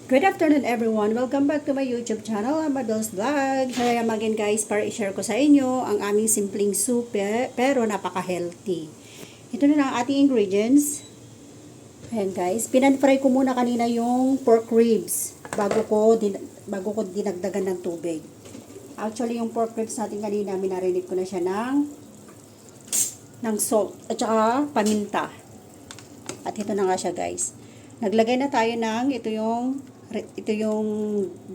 Good afternoon everyone! Welcome back to my YouTube channel, I'm Adol's Vlog. Here I am again guys para i-share ko sa inyo ang aming simpleng soup pero napaka-healthy. Ito na ang ating ingredients. Ayan guys, pinanfry ko muna kanina yung pork ribs bago ko dinagdagan ng tubig. Actually yung pork ribs natin kanina, minarinate ko na siya ng salt at saka paminta. At ito na nga siya guys. Naglagay na tayo ng ito yung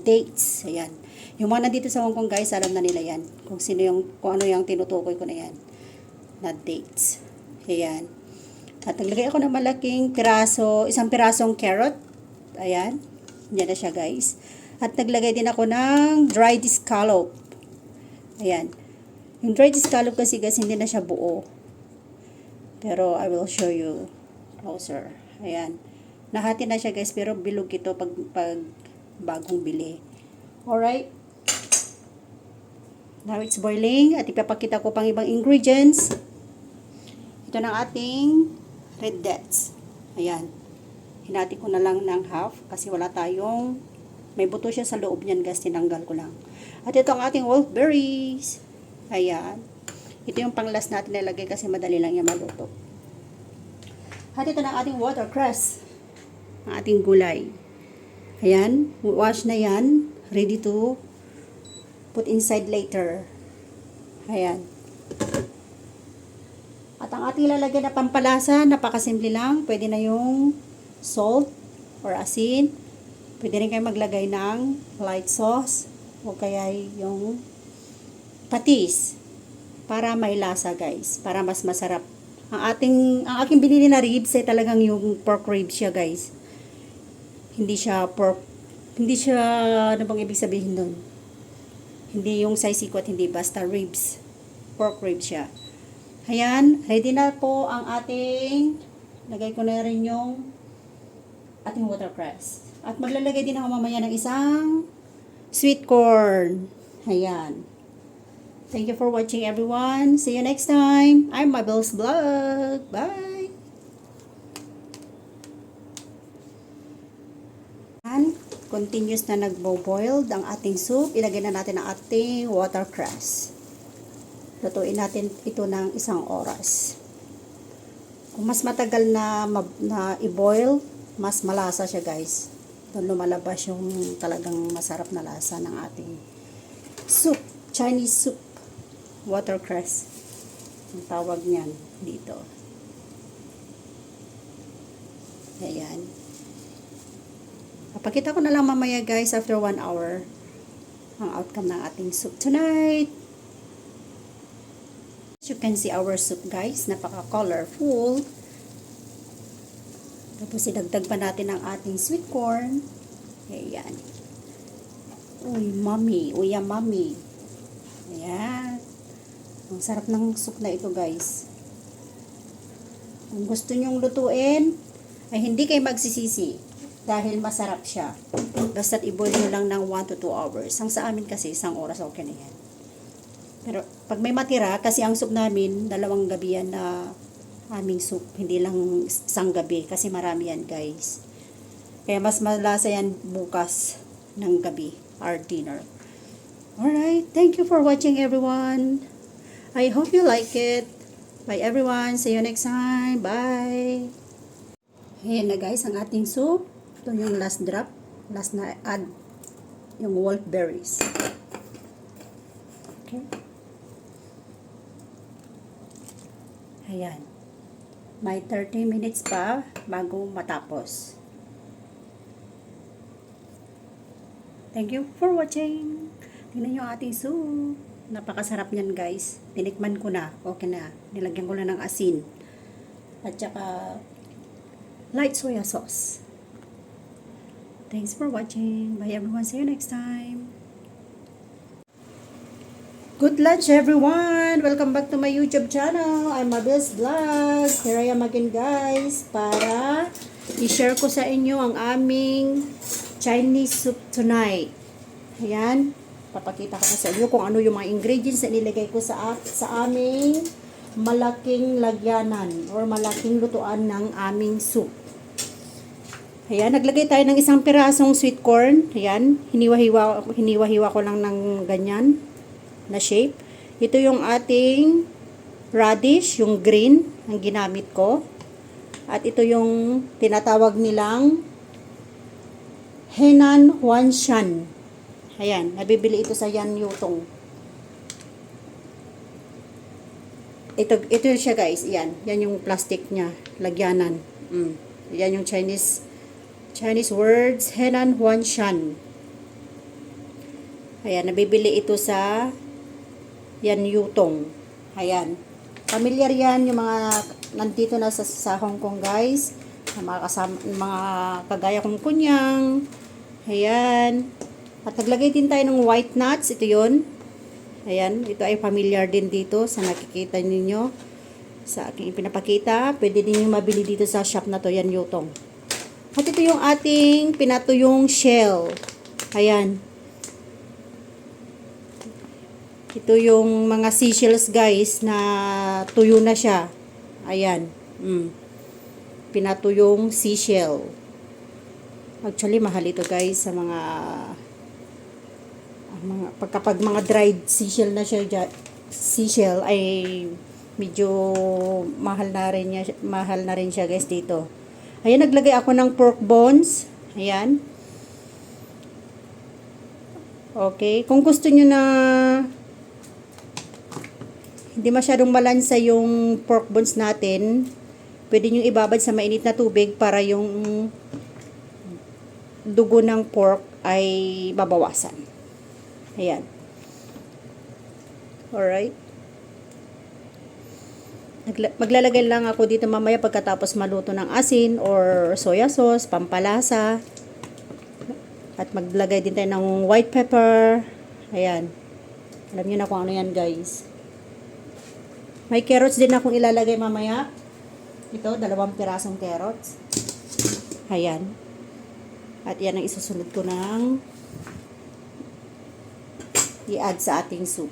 dates. Ayan. Yung mga nandito sa Hong Kong guys, alam na nila yan. Kung ano yung tinutukoy ko na yan. Na dates. Ayan. At naglagay ako ng malaking isang pirasong carrot. Ayan. Yan na siya guys. At naglagay din ako ng dried scallop. Ayan. Yung dried scallop kasi guys, hindi na siya buo. Pero I will show you closer. Ayan. Nahati na siya guys, pero bilog ito pag bagong bili. Alright. Now it's boiling. At ipapakita ko pang ibang ingredients. Ito na ating red dates. Ayan. Hinati ko na lang ng half kasi wala tayong, may buto siya sa loob niyan guys, tinanggal ko lang. At ito ang ating wolfberries. Ayan. Ito yung panglas natin nilagay kasi madali lang yung maluto. At ito na ating watercress. Ang ating gulay. Ayan, wash na yan. Ready to put inside later. Ayan. At ang ating lalagyan na pampalasa, napakasimple lang. Pwede na yung salt or asin. Pwede rin kayo maglagay ng light sauce o kaya yung patis para may lasa guys. Para mas masarap. Ang aking binili na ribs ay talagang yung pork ribs siya guys. Hindi siya pork, hindi siya, ano bang ibig sabihin nun? Hindi yung sisig-kot, hindi basta ribs. Pork ribs siya. Ayan, ready na po ang ating, lagay ko na rin yung ating watercress. At maglalagay din ako mamaya ng isang sweet corn. Ayan. Thank you for watching everyone. See you next time. I'm Mabel's Vlog. Bye! Continuous na nagbo-boiled ang ating soup. Ilagay na natin ang ating watercress. Lutuin natin ito ng 1 oras. Kung mas matagal na i-boil, mas malasa siya guys. Doon lumalabas yung talagang masarap na lasa ng ating soup. Chinese soup. Watercress. Ang tawag niyan dito. Ayan. Papakita ko na lang mamaya guys after 1 hour ang outcome ng ating soup tonight. As you can see our soup guys, napaka-colorful. Tapos idagdag pa natin ang ating sweet corn. Ayan. Uy, mommy. Uy, mommy. Ayan. Ang sarap ng soup na ito guys. Kung gusto nyong lutuin, ay hindi kayo magsisisi. Dahil masarap siya. Basta't i-boil nyo lang ng 1 to 2 hours. Ang sa amin kasi, 1 oras okay na yan. Pero pag may matira, kasi ang soup namin, 2 gabi yan na aming soup. Hindi lang 1 gabi kasi marami yan guys. Kaya mas malasa yan bukas ng gabi, our dinner. Alright, thank you for watching everyone. I hope you like it. Bye everyone. See you next time. Bye. Ayan na guys, ang ating soup. Ito yung last drop. Last na add yung wolfberries. Okay. Ayan. May 30 minutes pa bago matapos. Thank you for watching. Tingnan nyo ating soup. Napakasarap niyan guys. Tinikman ko na. Okay na. Nilagyan ko na ng asin. At saka light soya sauce. Thanks for watching. Bye everyone. See you next time. Good lunch everyone. Welcome back to my YouTube channel. I'm Mabel's Vlog. Here I am again guys para i-share ko sa inyo ang aming Chinese soup tonight. Ayan. Papakita ko na sa inyo kung ano yung mga ingredients na nilagay ko sa aming malaking lagyanan or malaking lutuan ng aming soup. Ayan, naglagay tayo ng isang pirasong sweet corn. Ayan, hiniwa-hiwa ko lang ng ganyan na shape. Ito yung ating radish, yung green, ang ginamit ko. At ito yung tinatawag nilang Henan Wanshan. Ayan, nabibili ito sa Yan Yutong. Ito siya guys, yan. Yan yung plastic niya, lagyanan. Yan yung Chinese words, Henan Wanshan. Ayan, nabibili ito sa Yan Yutong. Ayan. Familiar yan yung mga nandito na sa Hong Kong guys. Mga kagaya kong kunyang. Ayan. At naglagay din tayo ng white nuts. Ito yun. Ayan, ito ay familiar din dito sa nakikita ninyo sa aking pinapakita. Pwede din yung mabili dito sa shop na to, Yan Yutong. At ito yung ating pinatuyong shell. Ayan. Ito yung mga seashells guys na tuyo na siya. Ayan. Pinatuyong seashell. Actually, mahal ito guys sa kapag mga dried seashell na siya, seashell ay medyo mahal na rin siya guys dito. Ayan, naglagay ako ng pork bones. Ayan. Okay, kung gusto niyo na hindi masyadong malansa yung pork bones natin, pwede niyo ibabad sa mainit na tubig para yung dugo ng pork ay babawasan. Ayan. Alright. Maglalagay lang ako dito mamaya pagkatapos maluto ng asin or soya sauce, pampalasa. At maglagay din tayo ng white pepper. Ayan. Alam niyo na kung ano yan guys. May carrots din akong ilalagay mamaya. Ito, 2 pirasong carrots. Ayan. At yan ang isusunod ko ng i-add sa ating soup.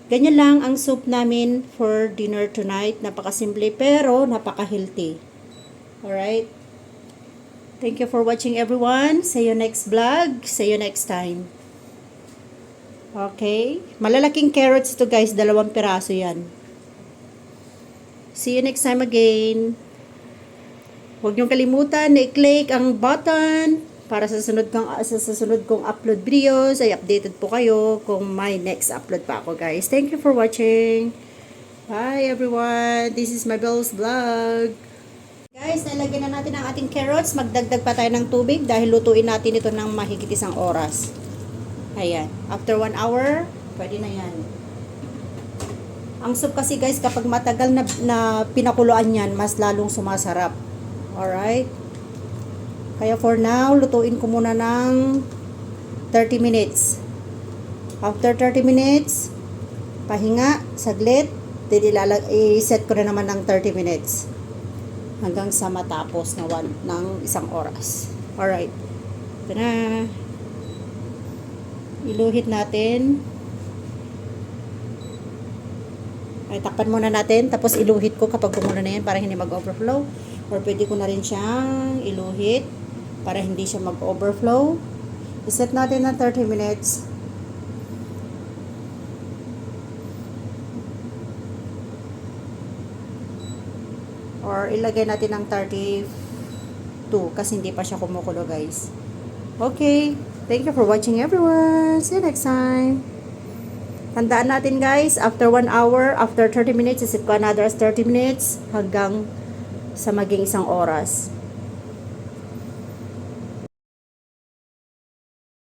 Ganyan lang ang soup namin for dinner tonight. Napakasimple pero napaka-healthy. Alright? Thank you for watching everyone. See you next vlog. See you next time. Okay? Malalaking carrots ito guys. 2 piraso yan. See you next time again. Huwag niyong kalimutan na i-click ang button para sa susunod kong upload videos ay updated po kayo kung may next upload pa ako guys. Thank you for watching. Bye everyone. This is my Belle's Vlog. Guys, nalagyan na natin ang ating carrots. Magdagdag pa tayo ng tubig dahil lutuin natin ito ng mahigit 1 oras. Ayan. After 1 hour, pwede na yan. Ang soup kasi guys, kapag matagal na pinakuluan yan, mas lalong sumasarap. Alright? Kaya for now, lutuin ko muna ng 30 minutes. After 30 minutes, pahinga, saglit, i-set ko na naman ng 30 minutes. Hanggang sa matapos ng 1 oras. Alright. Ito na. Iluhit natin. Ay, takpan muna natin. Tapos iluhit ko kapag kumulo na yan para hindi mag-overflow. Or pwede ko na rin siyang iluhit para hindi siya mag-overflow. I-set natin na 30 minutes. Or ilagay natin ng 32 kasi hindi pa siya kumukulo guys. Okay. Thank you for watching everyone. See you next time. Tandaan natin guys, after 1 hour, after 30 minutes, iset ko another 30 minutes hanggang sa maging 1 oras.